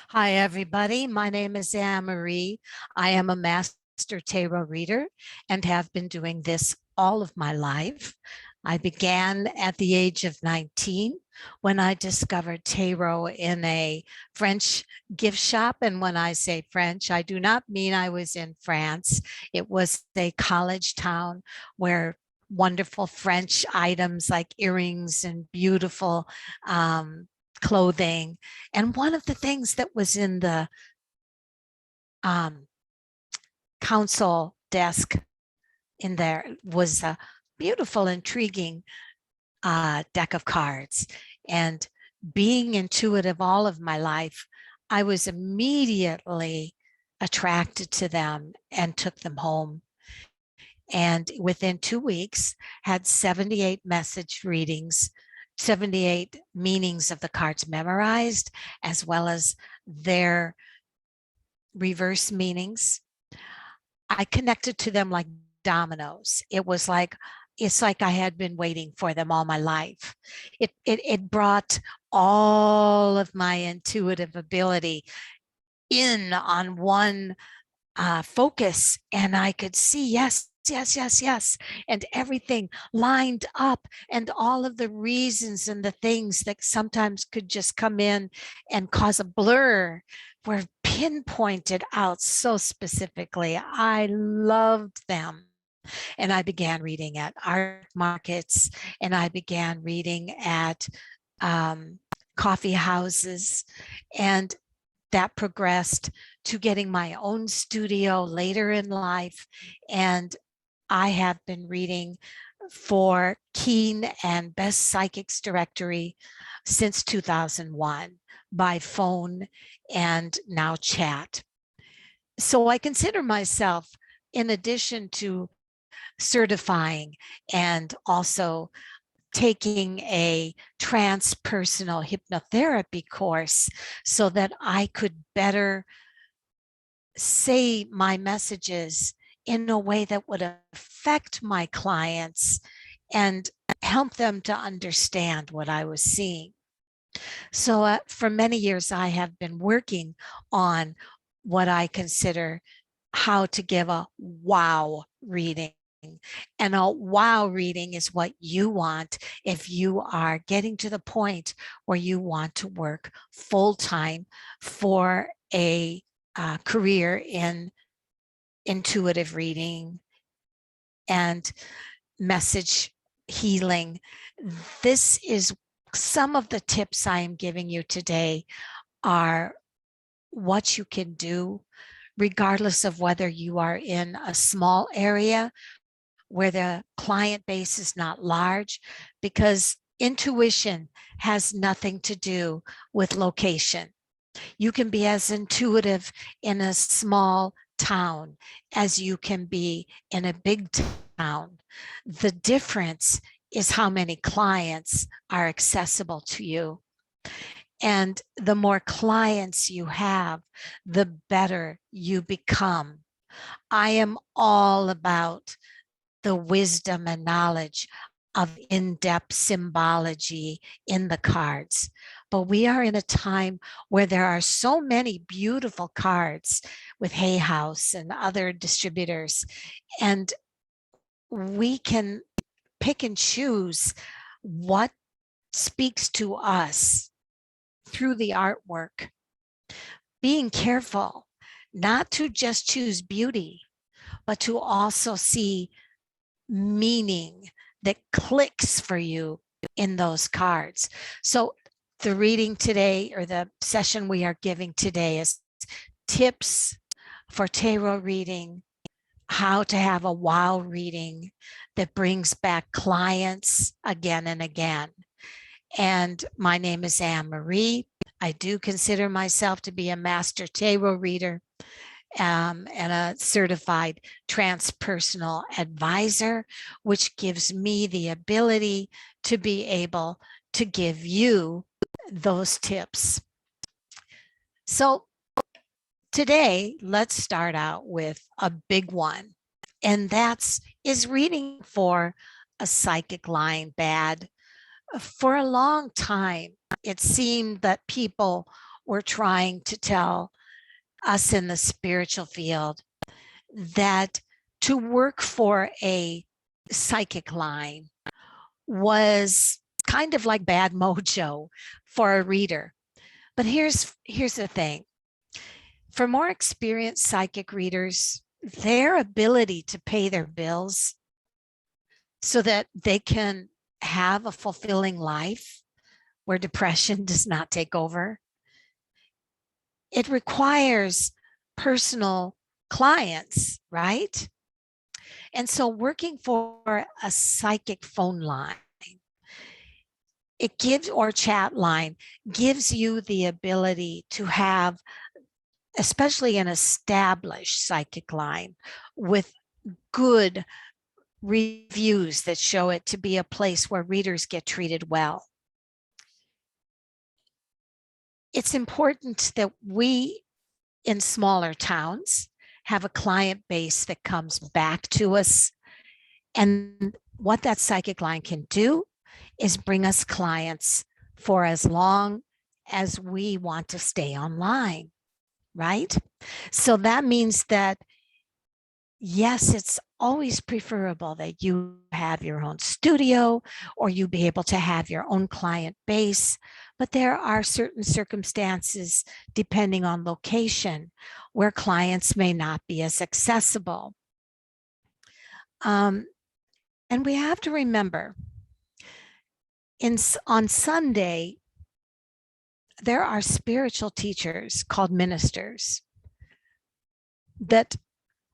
Hi, everybody. My name is Anne Marie. I am a master tarot reader and have been doing this all of my life. I began at the age of 19 when I discovered tarot in a French gift shop. And when I say French, I do not mean I was in France. It was a college town where wonderful French items like earrings and beautiful clothing. And one of the things that was in the um, council desk in there was a beautiful, intriguing deck of cards. And being intuitive all of my life, I was immediately attracted to them and took them home. And within 2 weeks, had 78 message readings, 78 meanings of the cards memorized, as well as their reverse meanings. I connected to them like dominoes. It's like I had been waiting for them all my life. It brought all of my intuitive ability in on one focus, and I could see yes, yes, yes, yes, and everything lined up, and all of the reasons and the things that sometimes could just come in and cause a blur were pinpointed out so specifically. I loved them. And I began reading at art markets, and I began reading at um, coffee houses, and that progressed to getting my own studio later in life. And I have been reading for Keen and Best Psychics Directory since 2001 by phone and now chat. So I consider myself, in addition to certifying and also taking a transpersonal hypnotherapy course so that I could better say my messages in a way that would affect my clients and help them to understand what I was seeing. So for many years, I have been working on what I consider how to give a wow reading. And a wow reading is what you want if you are getting to the point where you want to work full time for a career in intuitive reading and message healing. This is some of the tips I am giving you today are what you can do regardless of whether you are in a small area where the client base is not large, because intuition has nothing to do with location. You can be as intuitive in a small town as you can be in a big town. The difference is how many clients are accessible to you. And the more clients you have, the better you become. I am all about the wisdom and knowledge of in-depth symbology in the cards. But we are in a time where there are so many beautiful cards with Hay House and other distributors, and we can pick and choose what speaks to us through the artwork. Being careful not to just choose beauty, but to also see meaning that clicks for you in those cards. So the reading today, or the session we are giving today, is tips for tarot reading, how to have a wow reading that brings back clients again and again. And my name is Anne Marie. I do consider myself to be a master tarot reader and a certified transpersonal advisor, which gives me the ability to be able to give you those tips. So today, let's start out with a big one, and that's, is reading for a psychic line bad? For a long time, it seemed that people we're trying to tell us in the spiritual field that to work for a psychic line was kind of like bad mojo for a reader. But here's the thing. For more experienced psychic readers, their ability to pay their bills so that they can have a fulfilling life where depression does not take over, it requires personal clients, right? And so working for a psychic phone line, it gives, or chat line, gives you the ability to have, especially an established psychic line with good reviews that show it to be a place where readers get treated well. It's important that we in smaller towns have a client base that comes back to us. And what that psychic line can do is bring us clients for as long as we want to stay online, right? So that means that, yes, it's always preferable that you have your own studio or you be able to have your own client base. But there are certain circumstances, depending on location, where clients may not be as accessible. And we have to remember, on Sunday, there are spiritual teachers called ministers that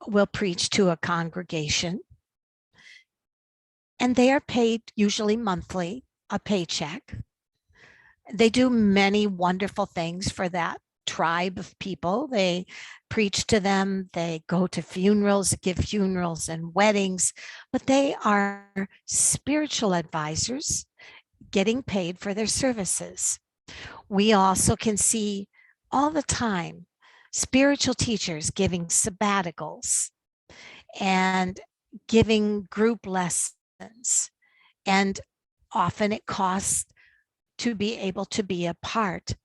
will preach to a congregation, and they are paid usually monthly, a paycheck. They do many wonderful things for that tribe of people. They preach to them, they go to funerals, give funerals and weddings, but they are spiritual advisors getting paid for their services. We also can see all the time spiritual teachers giving sabbaticals and giving group lessons. And often it costs to be able to be a part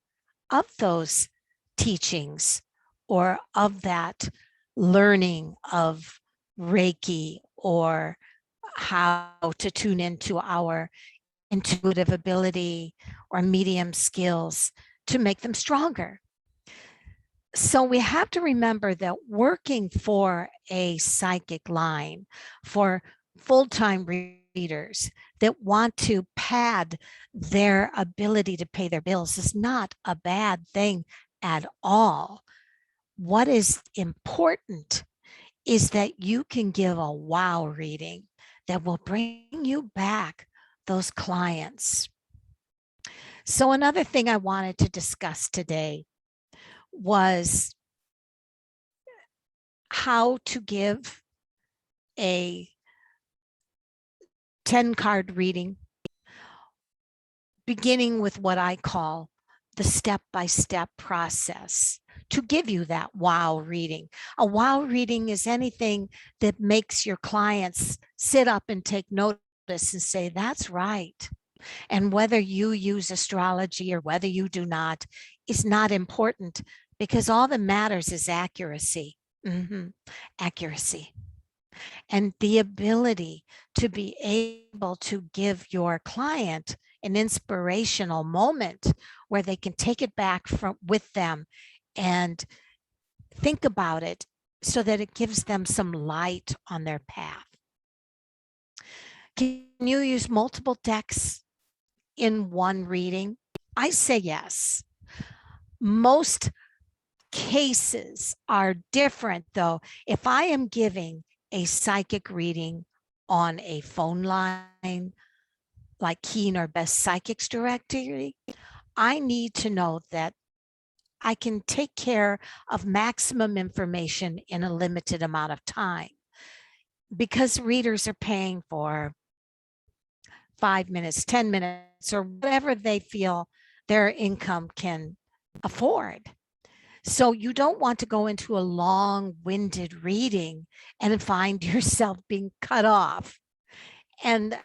of those teachings or of that learning of Reiki or how to tune into our intuitive ability or medium skills to make them stronger. So we have to remember that working for a psychic line, for full-time readers that want to pad their ability to pay their bills, is not a bad thing at all. What is important is that you can give a wow reading that will bring you back those clients. So another thing I wanted to discuss today was how to give a 10-card reading, beginning with what I call the step-by-step process to give you that wow reading. A wow reading is anything that makes your clients sit up and take notice and say, that's right. And whether you use astrology or whether you do not is not important, because all that matters is accuracy. Accuracy. And the ability to be able to give your client an inspirational moment where they can take it back with them and think about it so that it gives them some light on their path. Can you use multiple decks in one reading? I say yes. Most cases are different, though. If I am giving a psychic reading on a phone line, like Keen or Best Psychics Directory, I need to know that I can take care of maximum information in a limited amount of time, because readers are paying for 5 minutes, 10 minutes, or whatever they feel their income can afford. So you don't want to go into a long-winded reading and find yourself being cut off and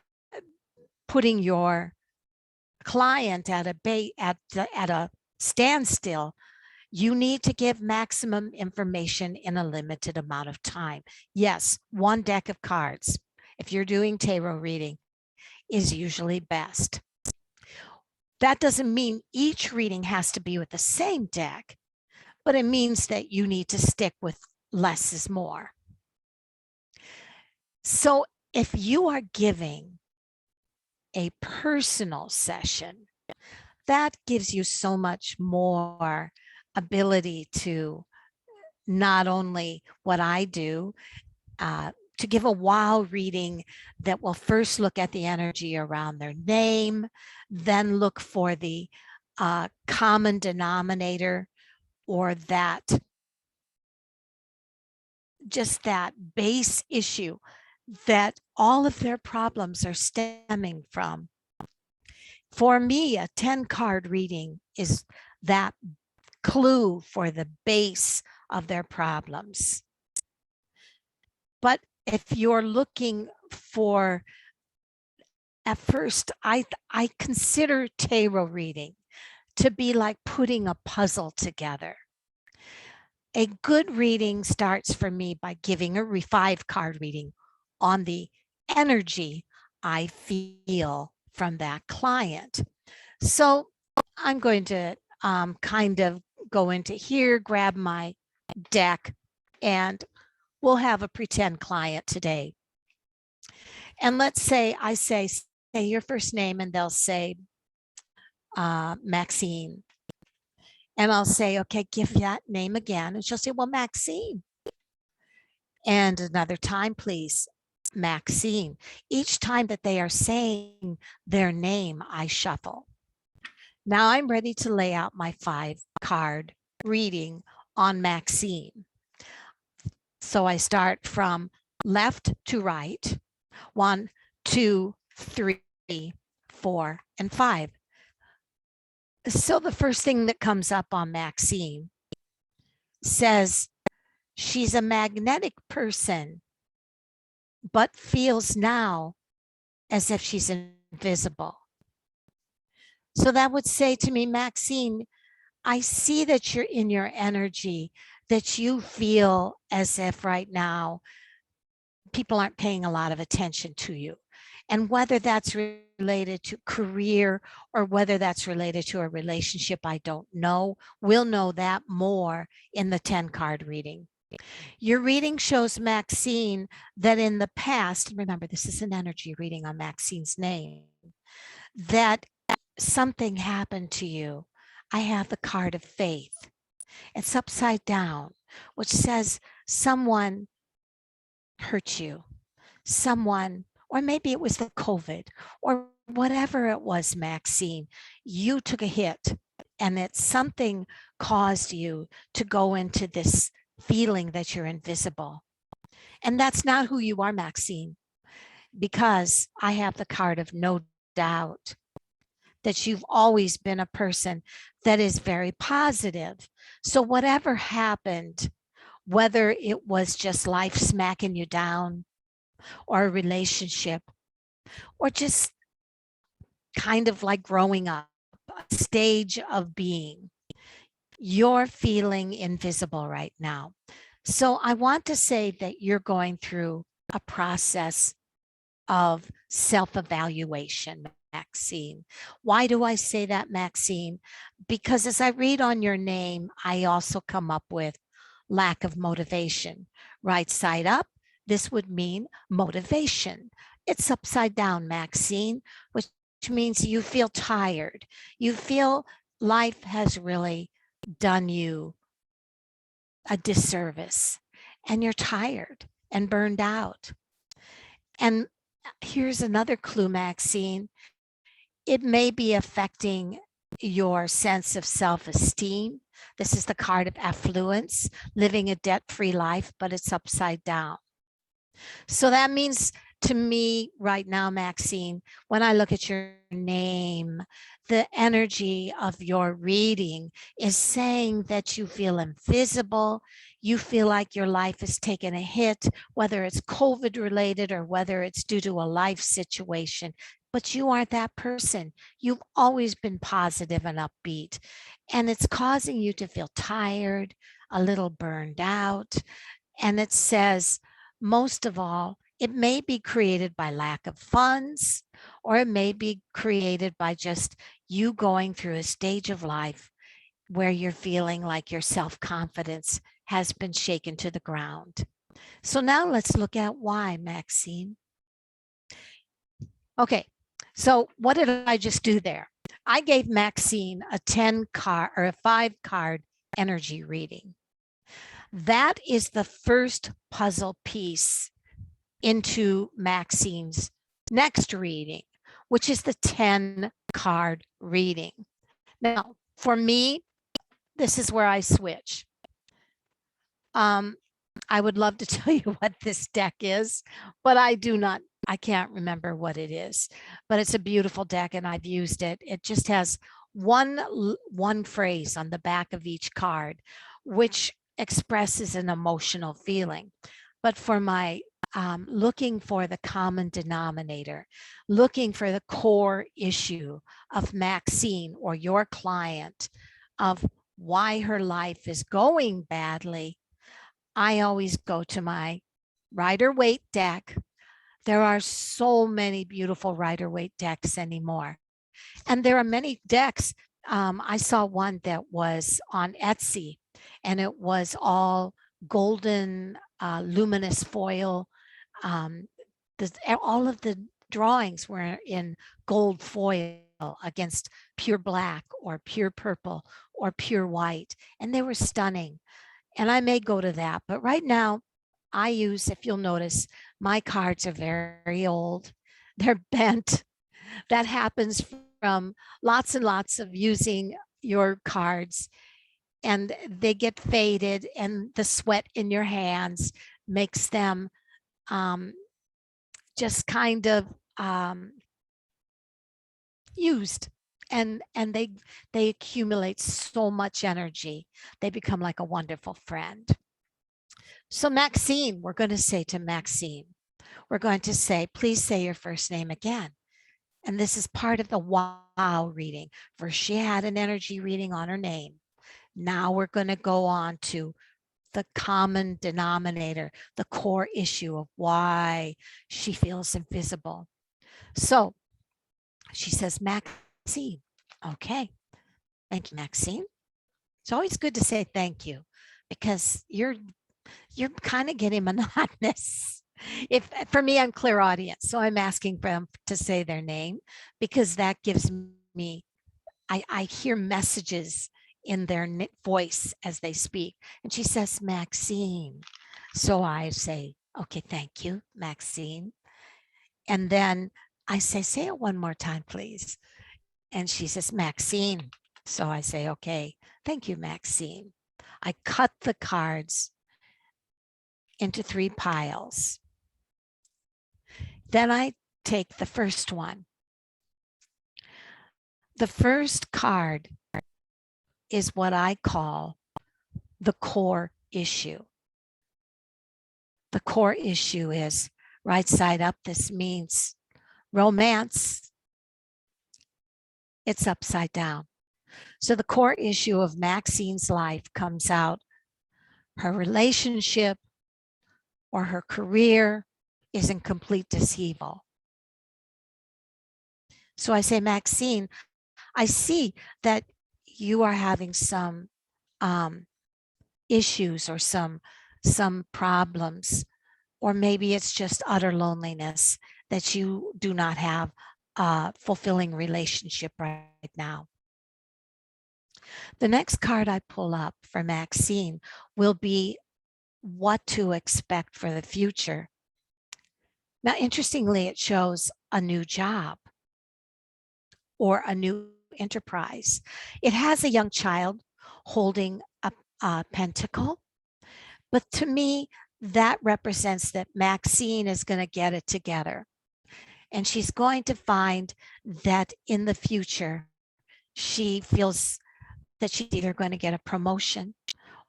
putting your client at a stand still. You need to give maximum information in a limited amount of time. Yes, one deck of cards, if you're doing tarot reading, is usually best. That doesn't mean each reading has to be with the same deck, but it means that you need to stick with less is more. So if you are giving a personal session, that gives you so much more ability to not only what I do, to give a wow reading that will first look at the energy around their name, then look for the common denominator, or that just that base issue that all of their problems are stemming from. For me, a 10 card reading is that clue for the base of their problems. But if you're looking for, at first, I consider tarot reading to be like putting a puzzle together. A good reading starts for me by giving a 5-card reading on the energy I feel from that client. So I'm going to kind of go into here, grab my deck, and we'll have a pretend client today. And let's say I say your first name, and they'll say Maxine. And I'll say, okay, give that name again. And she'll say, well, Maxine. And another time, please, Maxine. Each time that they are saying their name, I shuffle. Now I'm ready to lay out my 5-card reading on Maxine. So I start from left to right, 1, 2, 3, 4, and 5. So the first thing that comes up on Maxine says she's a magnetic person, but feels now as if she's invisible. So that would say to me, Maxine, I see that you're in your energy, that you feel as if right now people aren't paying a lot of attention to you. And whether that's related to career or whether that's related to a relationship, I don't know. We'll know that more in the 10-card reading. Your reading shows Maxine that in the past, remember this is an energy reading on Maxine's name, that something happened to you. I have the card of faith. It's upside down, which says someone hurt you, someone, or maybe it was the COVID or whatever it was, Maxine, you took a hit and that something caused you to go into this feeling that you're invisible. And that's not who you are, Maxine, because I have the card of no doubt that you've always been a person that is very positive. So whatever happened, whether it was just life smacking you down or a relationship or just kind of like growing up, a stage of being, you're feeling invisible right now. So I want to say that you're going through a process of self-evaluation, Maxine. Why do I say that, Maxine? Because as I read on your name, I also come up with lack of motivation. Right side up, this would mean motivation. It's upside down, Maxine, which means you feel tired. You feel life has really done you a disservice and you're tired and burned out. And here's another clue, Maxine. It may be affecting your sense of self-esteem. This is the card of affluence, living a debt-free life, but it's upside down. So that means to me right now, Maxine, when I look at your name, the energy of your reading is saying that you feel invisible. You feel like your life has taken a hit, whether it's COVID related or whether it's due to a life situation but you aren't that person. You've always been positive and upbeat, and it's causing you to feel tired, a little burned out. And it says, most of all, it may be created by lack of funds, or it may be created by just you going through a stage of life where you're feeling like your self confidence has been shaken to the ground. So now let's look at why, Maxine. Okay, so what did I just do there? I gave Maxine a 10 card or a 5 card energy reading. That is the first puzzle piece into Maxine's next reading, which is the 10 card reading. Now, for me, this is where I switch. I would love to tell you what this deck is, but I can't remember what it is, but it's a beautiful deck and I've used it. It just has one phrase on the back of each card, which expresses an emotional feeling. But for my looking for the common denominator, looking for the core issue of Maxine or your client, of why her life is going badly, I always go to my Rider-Waite deck. There are so many beautiful Rider-Waite decks anymore. And there are many decks. I saw one that was on Etsy, and it was all golden, luminous foil. Um, all of the drawings were in gold foil against pure black or pure purple or pure white, and they were stunning. And I may go to that, but right now I use, if you'll notice, my cards are very old. They're bent. That happens from lots and lots of using your cards, and they get faded, and the sweat in your hands makes them um, just kind of used, and they accumulate so much energy. They become like a wonderful friend. So Maxine, we're going to say to Maxine, we're going to say, please say your first name again. And this is part of the wow reading. First, she had an energy reading on her name. Now we're going to go on to the common denominator, the core issue of why she feels invisible. So she says, Maxine. Okay. Thank you, Maxine. It's always good to say thank you because you're kind of getting monotonous. If for me, I'm clairaudient, so I'm asking for them to say their name because that gives me, I hear messages in their voice as they speak. And she says, Maxine. So I say, okay, thank you, Maxine. And then I say it one more time, please. And she says, Maxine. So I say, okay, thank you, Maxine. I cut the cards into 3 piles. Then I take the first one. The first card is what I call the core issue. The core issue is right side up. This means romance. It's upside down. So the core issue of Maxine's life comes out. Her relationship or her career is in complete dishevel. So I say, Maxine, I see that you are having some issues or some problems, or maybe it's just utter loneliness that you do not have a fulfilling relationship right now. The next card I pull up for Maxine will be what to expect for the future. Now, interestingly, it shows a new job or a new enterprise. It has a young child holding a pentacle, but to me, that represents that Maxine is going to get it together. And she's going to find that in the future, she feels that she's either going to get a promotion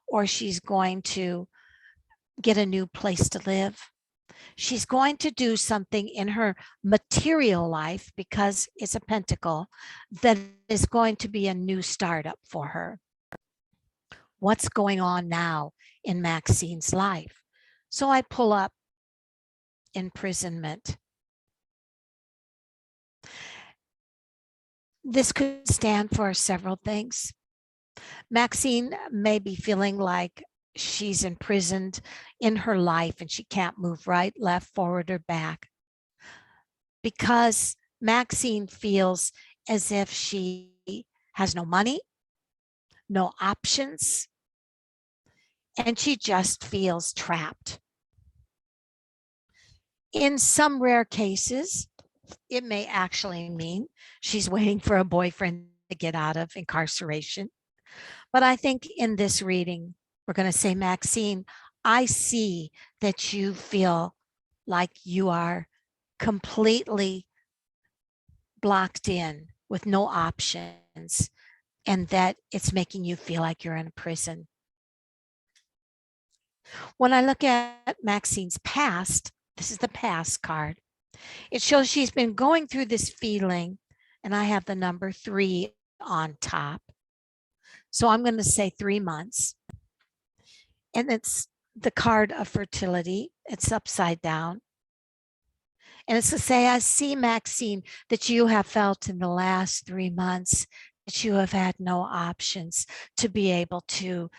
or she's going to get a new place to live. She's going to do something in her material life, because it's a pentacle, that is going to be a new startup for her. What's going on now in Maxine's life? So I pull up imprisonment. This could stand for several things. Maxine may be feeling like she's imprisoned in her life and she can't move right, left, forward, or back, because Maxine feels as if she has no money, no options, and she just feels trapped. In some rare cases, it may actually mean she's waiting for a boyfriend to get out of incarceration. But I think in this reading, we're going to say, Maxine, I see that you feel like you are completely blocked in with no options, and that it's making you feel like you're in a prison. When I look at Maxine's past, this is the past card. It shows she's been going through this feeling, and I have the number 3 on top. So I'm going to say 3 months. And it's the card of fertility. It's upside down. And it's to say, I see, Maxine, that you have felt in the last 3 months that you have had no options to be able to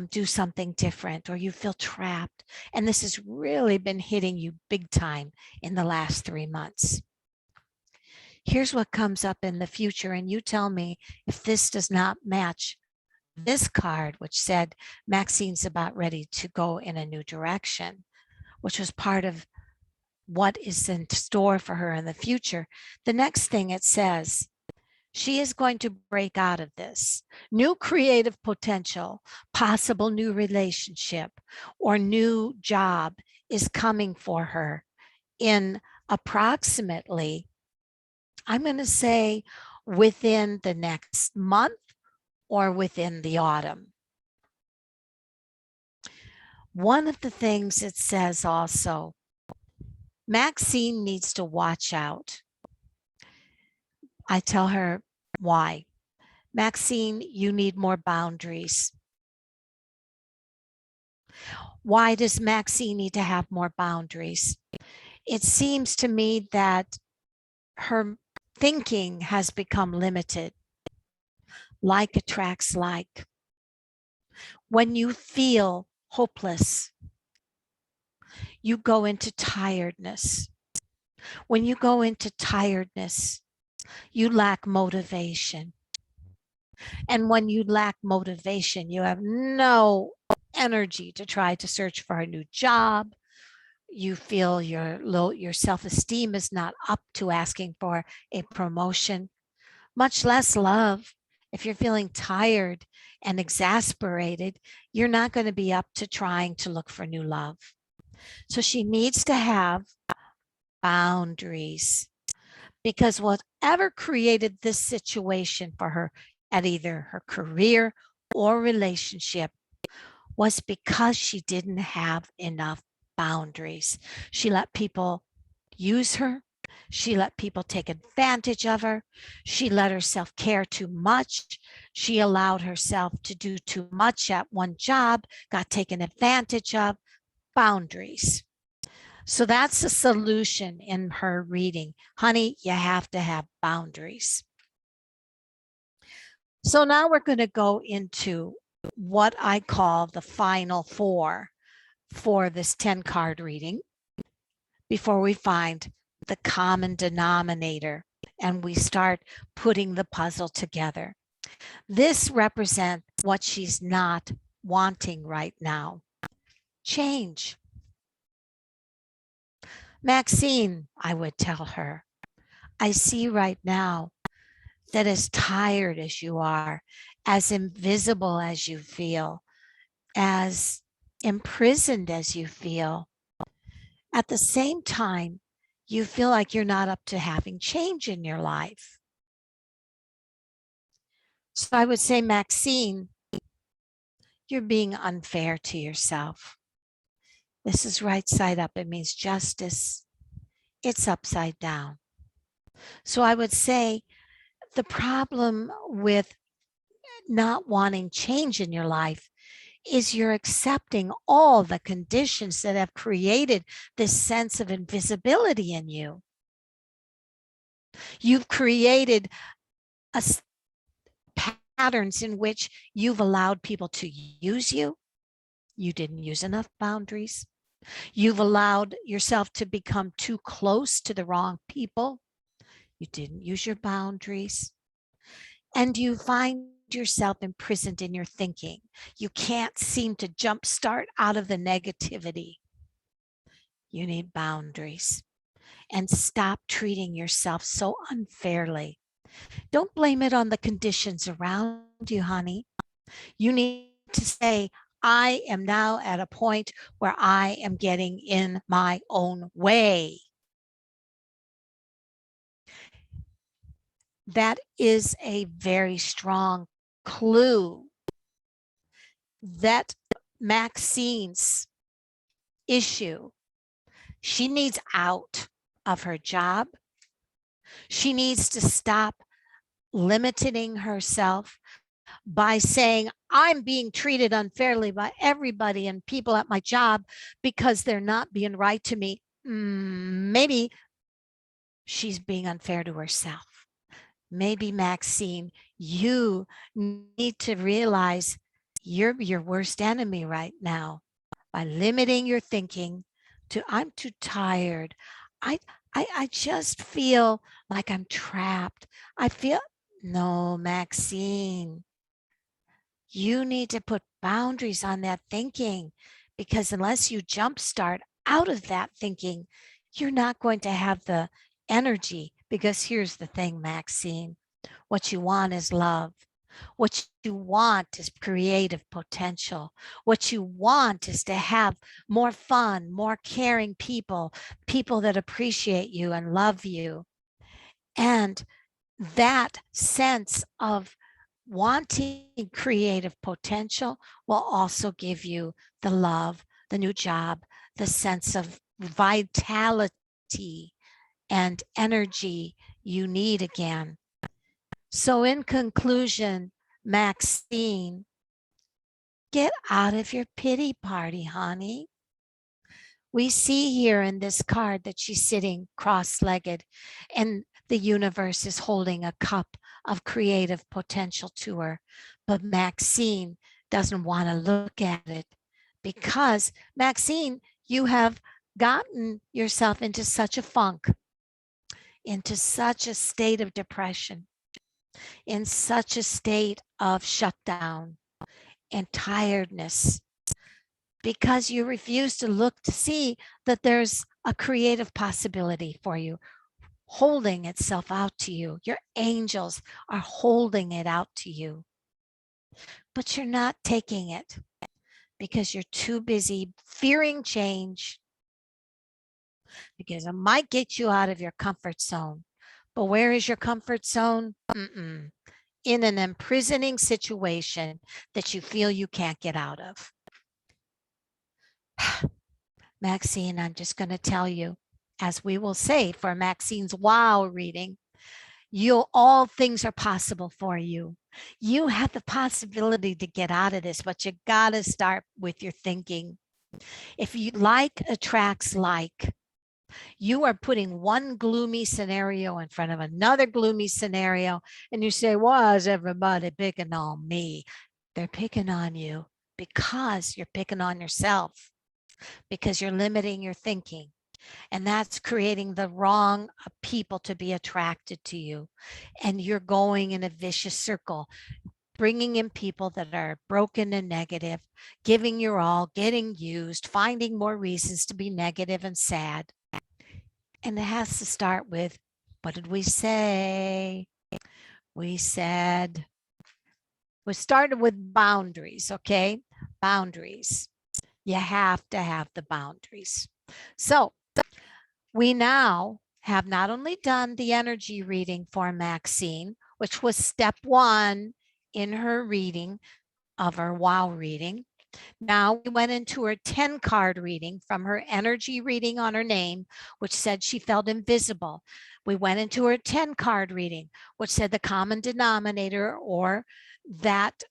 do something different, or you feel trapped. And this has really been hitting you big time in the last 3 months. Here's what comes up in the future, and you tell me if this does not match this card, which said Maxine's about ready to go in a new direction, which was part of what is in store for her in the future. The next thing it says, she is going to break out of this. New creative potential, possible new relationship, or new job is coming for her in approximately, I'm going to say, within the next month or within the autumn. One of the things it says also, Maxine needs to watch out. I tell her why. Maxine, you need more boundaries. Why does Maxine need to have more boundaries? It seems to me that her thinking has become limited. Like attracts like. When you feel hopeless, you go into tiredness. When you go into tiredness, you lack motivation. And when you lack motivation, you have no energy to try to search for a new job. You feel your self-esteem is not up to asking for a promotion, much less love. If you're feeling tired and exasperated, you're not going to be up to trying to look for new love. So she needs to have boundaries, because whatever created this situation for her at either her career or relationship was because she didn't have enough boundaries. She let people use her. She let people take advantage of her. She let herself care too much. She allowed herself to do too much at one job, got taken advantage of. Boundaries. So that's the solution in her reading. Honey, you have to have boundaries. So now we're going to go into what I call the final 4 for this 10 card reading before we find the common denominator and we start putting the puzzle together. This represents what she's not wanting right now. Change. Maxine, I would tell her, I see right now that as tired as you are, as invisible as you feel, as imprisoned as you feel, at the same time, you feel like you're not up to having change in your life. So I would say, Maxine, you're being unfair to yourself. This is right side up. It means justice. It's upside down. So I would say the problem with not wanting change in your life is you're accepting all the conditions that have created this sense of invisibility in you. You've created a patterns in which you've allowed people to use you. You didn't use enough boundaries. You've allowed yourself to become too close to the wrong people. You didn't use your boundaries. And you find yourself imprisoned in your thinking. You can't seem to jumpstart out of the negativity. You need boundaries and stop treating yourself so unfairly. Don't blame it on the conditions around you, honey. You need to say, I am now at a point where I am getting in my own way. That is a very strong clue that Maxine's issue, she needs out of her job. She needs to stop limiting herself by saying, I'm being treated unfairly by everybody and people at my job because they're not being right to me. Maybe she's being unfair to herself. Maybe, Maxine, you need to realize you're your worst enemy right now by limiting your thinking to, I'm too tired. I, I just feel like I'm trapped. I feel, no, Maxine, you need to put boundaries on that thinking, because unless you jumpstart out of that thinking, you're not going to have the energy. Because here's the thing, Maxine, what you want is love. What you want is creative potential. What you want is to have more fun, more caring people, people that appreciate you and love you. And that sense of wanting creative potential will also give you the love, the new job, the sense of vitality and energy you need again. So in conclusion, Maxine, get out of your pity party, honey. We see here in this card that she's sitting cross-legged and the universe is holding a cup of creative potential to her. But Maxine doesn't want to look at it because, Maxine, you have gotten yourself into such a funk, into such a state of depression, in such a state of shutdown and tiredness, because you refuse to look to see that there's a creative possibility for you holding itself out to you. Your angels are holding it out to you, but you're not taking it because you're too busy fearing change, because it might get you out of your comfort zone. But where is your comfort zone? In an imprisoning situation that you feel you can't get out of. Maxine, I'm just going to tell you, as we will say for Maxine's wow reading, all things are possible for you. You have the possibility to get out of this, but you got to start with your thinking. If you like attracts like, you are putting one gloomy scenario in front of another gloomy scenario, and you say, why is everybody picking on me? They're picking on you because you're picking on yourself, because you're limiting your thinking. And that's creating the wrong people to be attracted to you. And you're going in a vicious circle, bringing in people that are broken and negative, giving your all, getting used, finding more reasons to be negative and sad. And it has to start with, what did we say? We started with boundaries, okay? Boundaries. You have to have the boundaries. So we now have not only done the energy reading for Maxine, which was step one in her reading of her wow reading, Now we went into her 10 card reading from her energy reading on her name, which said she felt invisible. We went into her 10 card reading, which said the common denominator, or that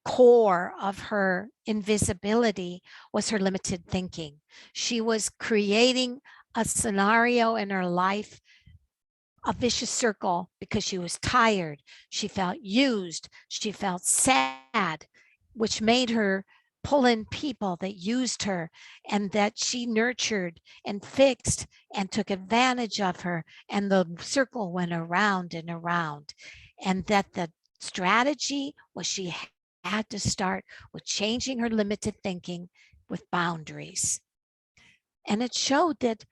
core of her invisibility, was her limited thinking. She was creating a scenario in her life, a vicious circle, because she was tired. She felt used. She felt sad, which made her pull in people that used her and that she nurtured and fixed and took advantage of her. And the circle went around and around. And that the strategy was she had to start with changing her limited thinking with boundaries. And it showed that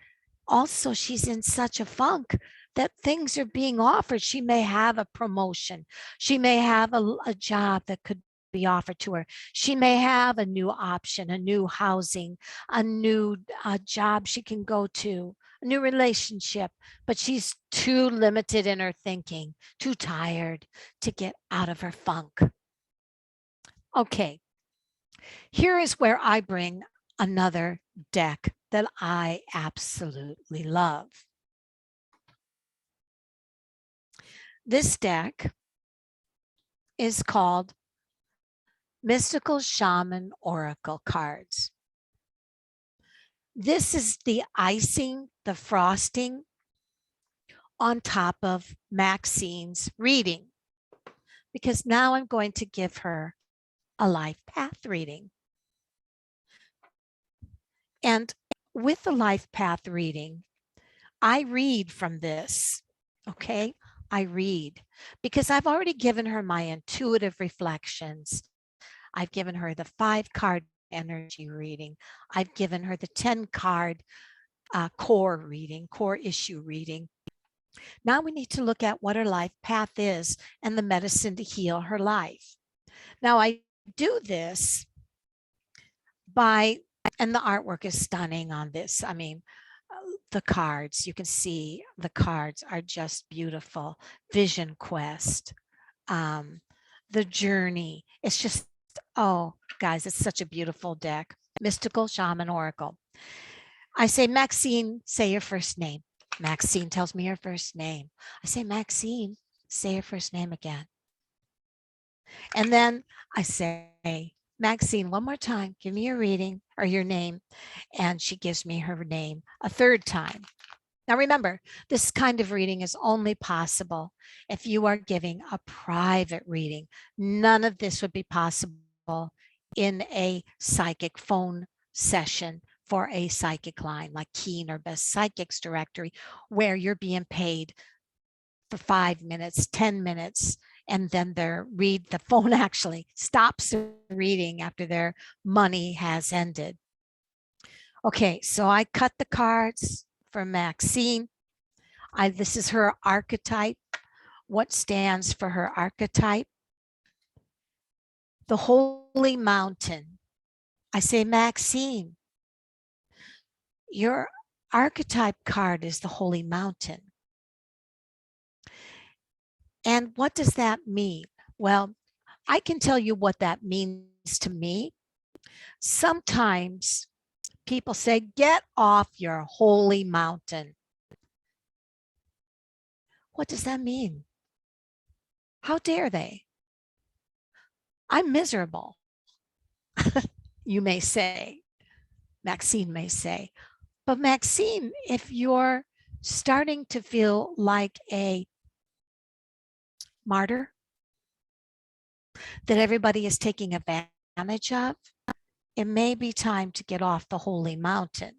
also she's in such a funk that things are being offered. She may have a promotion. She may have a job that could be offered to her. She may have a new option, a new housing, a new job she can go to, a new relationship, but she's too limited in her thinking, too tired to get out of her funk. Okay, here is where I bring another deck that I absolutely love. This deck is called Mystical Shaman Oracle Cards. This is the icing, the frosting on top of Maxine's reading, because now I'm going to give her a life path reading. And with the life path reading, I read from this, okay? I read because I've already given her my intuitive reflections. I've given her the 5-card energy reading. I've given her the 10-card core reading, core issue reading. Now we need to look at what her life path is and the medicine to heal her life. Now I do this by, and the artwork is stunning on this. I mean, the cards, you can see the cards are just beautiful. Vision Quest, the journey. It's just, oh, guys, it's such a beautiful deck. Mystical Shaman Oracle. I say, Maxine, say your first name. Maxine tells me her first name. I say, Maxine, say your first name again. And then I say, Maxine, one more time, give me your reading or your name. And she gives me her name a third time. Now remember, this kind of reading is only possible if you are giving a private reading. None of this would be possible in a psychic phone session for a psychic line like Keen or Best Psychics Directory, where you're being paid for 5 minutes, 10 minutes, and then the phone actually stops the reading after their money has ended. Okay, so I cut the cards for Maxine. This is her archetype. What stands for her archetype? The Holy Mountain. I say, Maxine, your archetype card is the Holy Mountain. And what does that mean? Well, I can tell you what that means to me. Sometimes people say, get off your holy mountain. What does that mean? How dare they? I'm miserable, you may say. Maxine may say. But Maxine, if you're starting to feel like a martyr that everybody is taking advantage of, it may be time to get off the holy mountain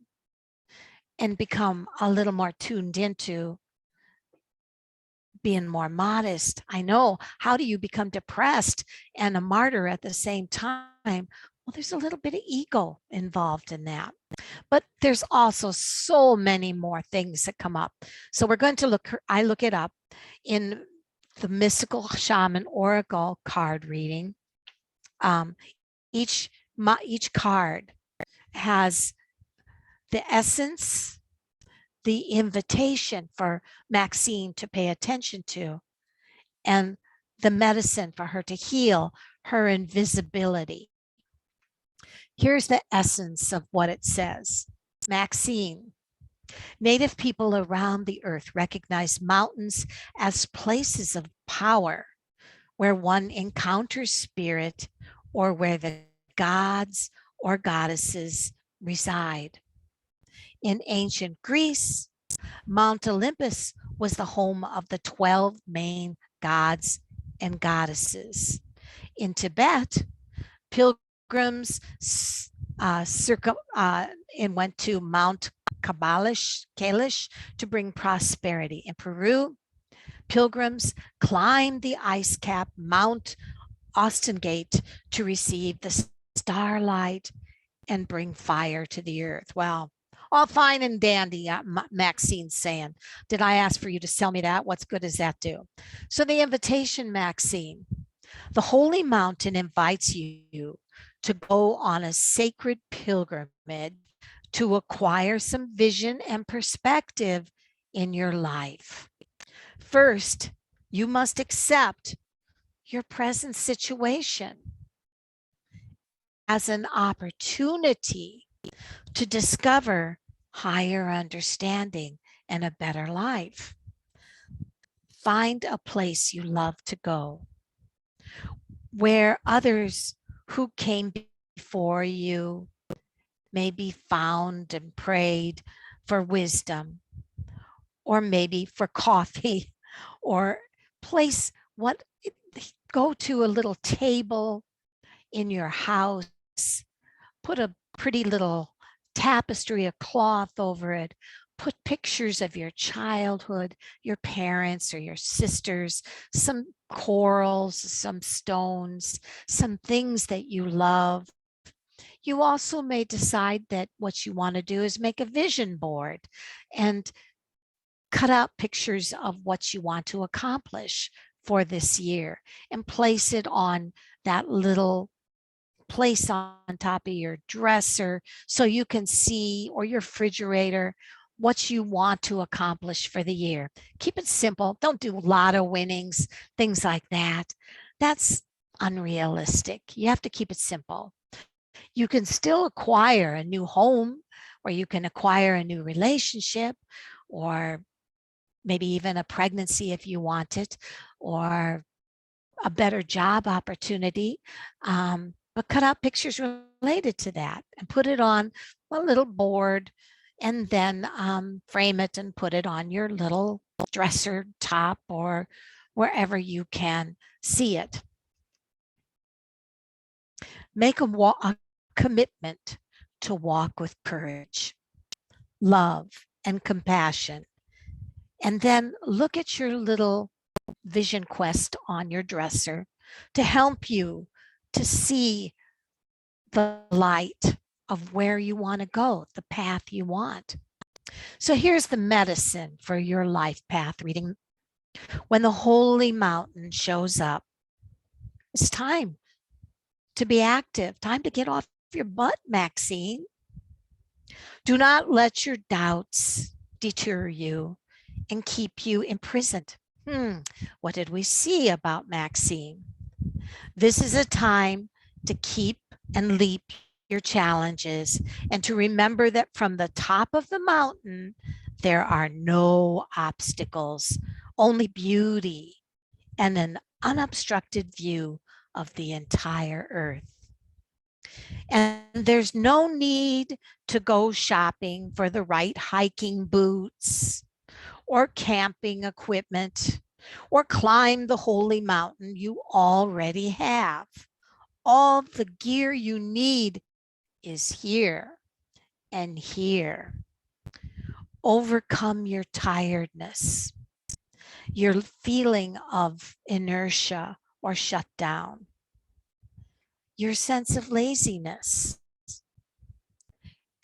and become a little more tuned into being more modest. I know. How do you become depressed and a martyr at the same time? Well, there's a little bit of ego involved in that. But there's also so many more things that come up. So we're going to look, I look it up in the Mystical Shaman Oracle card reading. Each card has the essence, the invitation for Maxine to pay attention to, and the medicine for her to heal her invisibility. Here's the essence of what it says. Maxine, Native people around the earth recognize mountains as places of power where one encounters spirit or where the gods or goddesses reside. In ancient Greece, Mount Olympus was the home of the 12 main gods and goddesses. In Tibet, pilgrims and went to Mount Kailash to bring prosperity. In Peru, pilgrims climbed the ice-capped Mount Ostengate to receive the starlight and bring fire to the earth. Well, all fine and dandy, Maxine's saying. Did I ask for you to sell me that? What's good does that do? So the invitation, Maxine, the holy mountain invites you to go on a sacred pilgrimage to acquire some vision and perspective in your life. First, you must accept your present situation as an opportunity to discover higher understanding and a better life. Find a place you love to go where others who came before you maybe found and prayed for wisdom, or maybe for coffee, or place what go to a little table in your house, put a pretty little tapestry, a cloth over it, put pictures of your childhood, your parents or your sisters, some corals, some stones, some things that you love. You also may decide that what you want to do is make a vision board and cut out pictures of what you want to accomplish for this year and place it on that little place on top of your dresser so you can see, or your refrigerator, what you want to accomplish for the year. Keep it simple. Don't do lotto winnings, things like that. That's unrealistic. You have to keep it simple. You can still acquire a new home, or you can acquire a new relationship, or maybe even a pregnancy if you want it, or a better job opportunity. But cut out pictures related to that and put it on a little board, and then frame it and put it on your little dresser top or wherever you can see it. Make a commitment to walk with courage, love, and compassion. And then look at your little vision quest on your dresser to help you to see the light of where you want to go, the path you want. So here's the medicine for your life path reading. When the holy mountain shows up, it's time to be active, time to get off your butt, Maxine. Do not let your doubts deter you and keep you imprisoned. What did we see about Maxine? This is a time to keep and leap your challenges and to remember that from the top of the mountain, there are no obstacles, only beauty and an unobstructed view of the entire earth. And there's no need to go shopping for the right hiking boots or camping equipment or climb the holy mountain. You already have. All the gear you need is here and here. Overcome your tiredness, your feeling of inertia or shut down, your sense of laziness,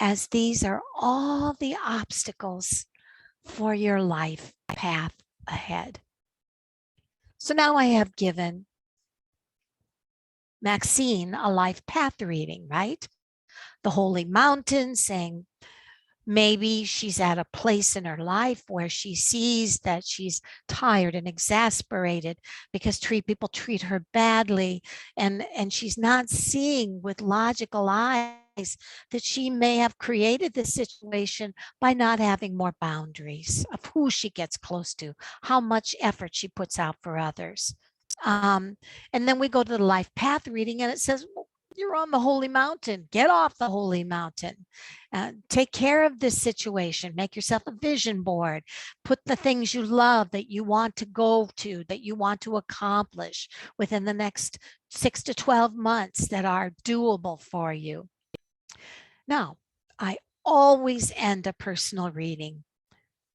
as these are all the obstacles for your life path ahead. So now I have given Maxine a life path reading, right? The holy mountain, saying maybe she's at a place in her life where she sees that she's tired and exasperated because people treat her badly, and she's not seeing with logical eyes that she may have created this situation by not having more boundaries of who she gets close to, how much effort she puts out for others. Um, and then we go to the life path reading, and it says, well, you're on the holy mountain. Get off the holy mountain. Take care of this situation. Make yourself a vision board. Put the things you love that you want to go to, that you want to accomplish within the next 6 to 12 months that are doable for you. Now, I always end a personal reading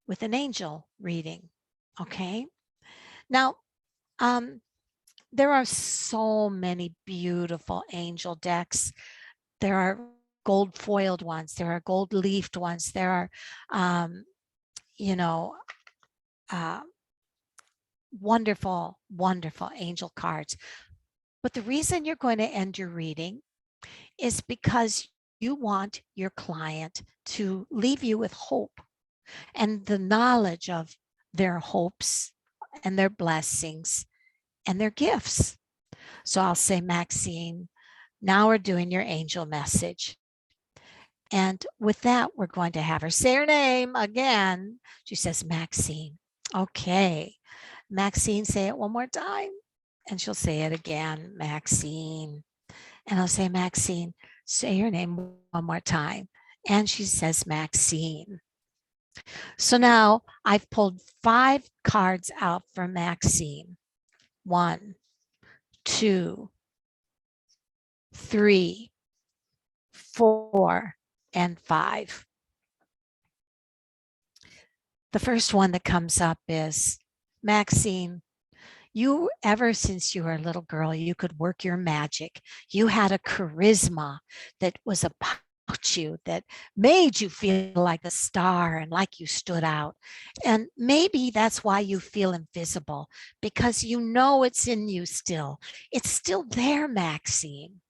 with an angel reading. Okay. Now, there are so many beautiful angel decks. There are gold foiled ones. There are gold leafed ones. There are, you know, uh, wonderful, wonderful angel cards. But the reason you're going to end your reading is because you want your client to leave you with hope and the knowledge of their hopes and their blessings and their gifts. So I'll say, Maxine, now we're doing your angel message. And with that, we're going to have her say her name again. She says, Maxine. Okay. Maxine, say it one more time. And she'll say it again, Maxine. And I'll say, Maxine, say your name one more time. And she says, Maxine. So now I've pulled 5 cards out for Maxine. 1, 2, 3, 4, and 5. The first one that comes up is, Maxine, you, ever since you were a little girl, you could work your magic. You had a charisma that was about you, that made you feel like a star and like you stood out. And maybe that's why you feel invisible, because you know it's in you still. It's still there, Maxine.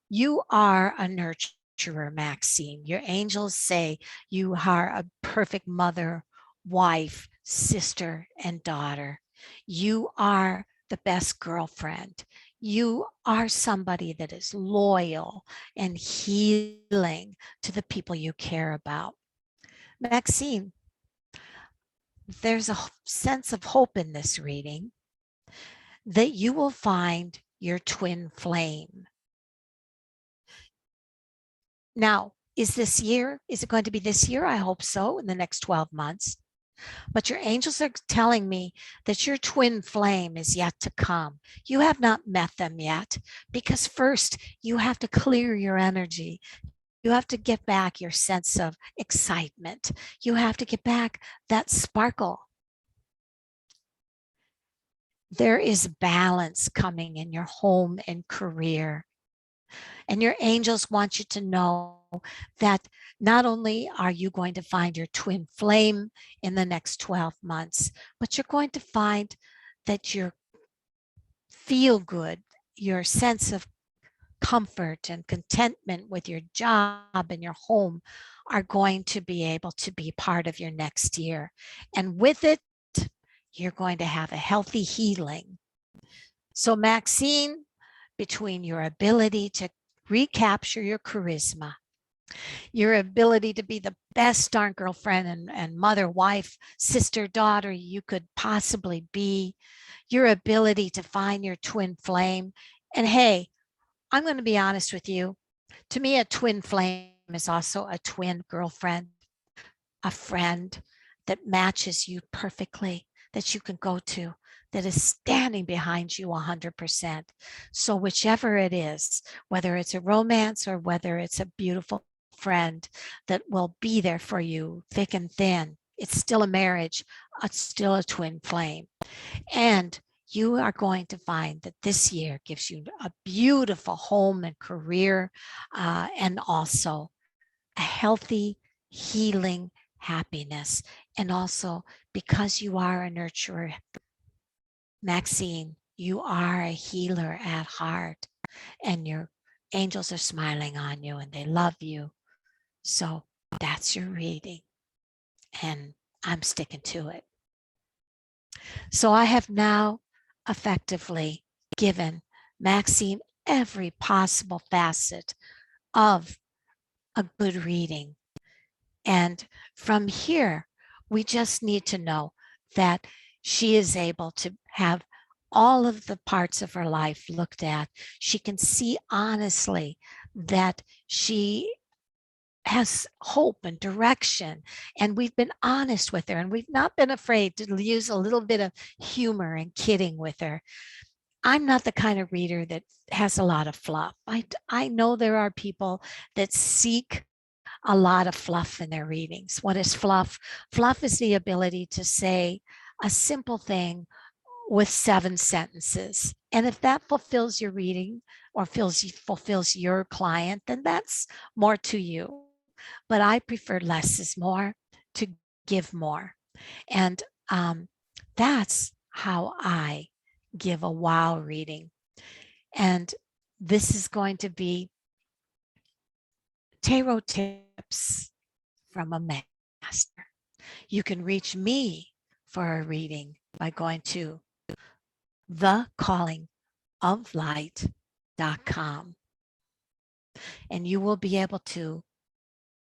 You are a nurturer, Maxine. Your angels say you are a perfect mother, wife, sister, and daughter. You are the best girlfriend. You are somebody that is loyal and healing to the people you care about. Maxine, there's a sense of hope in this reading that you will find your twin flame. Now, is it going to be this year? I hope so, in the next 12 months. But your angels are telling me that your twin flame is yet to come. You have not met them yet, because first you have to clear your energy. You have to get back your sense of excitement. You have to get back that sparkle. There is balance coming in your home and career. And your angels want you to know that not only are you going to find your twin flame in the next 12 months, but you're going to find that your feel good, your sense of comfort and contentment with your job and your home are going to be able to be part of your next year. And with it, you're going to have a healthy healing. So, Maxine, between your ability to recapture your charisma, your ability to be the best darn girlfriend and mother, wife, sister, daughter you could possibly be, your ability to find your twin flame. And hey, I'm going to be honest with you. To me, a twin flame is also a twin girlfriend, a friend that matches you perfectly, that you can go to, that is standing behind you 100%. So whichever it is, whether it's a romance or whether it's a beautiful friend that will be there for you thick and thin, it's still a marriage, it's still a twin flame. And you are going to find that this year gives you a beautiful home and career, and also a healthy, healing happiness. And also, because you are a nurturer, Maxine, you are a healer at heart, and your angels are smiling on you and they love you. So that's your reading, and I'm sticking to it. So I have now effectively given Maxine every possible facet of a good reading. And from here, we just need to know that she is able to have all of the parts of her life looked at. She can see honestly that she has hope and direction. And we've been honest with her, and we've not been afraid to use a little bit of humor and kidding with her. I'm not the kind of reader that has a lot of fluff. I know there are people that seek a lot of fluff in their readings. What is fluff? Fluff is the ability to say a simple thing with 7 sentences. And if that fulfills your reading or fulfills your client, then that's more to you. But I prefer less is more, to give more. And that's how I give a wow reading. And this is going to be tarot tips from a master. You can reach me for a reading by going to thecallingoflight.com. And you will be able to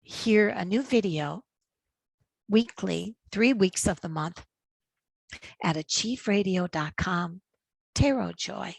hear a new video weekly, 3 weeks of the month at achieveradio.com. Tarot Joy.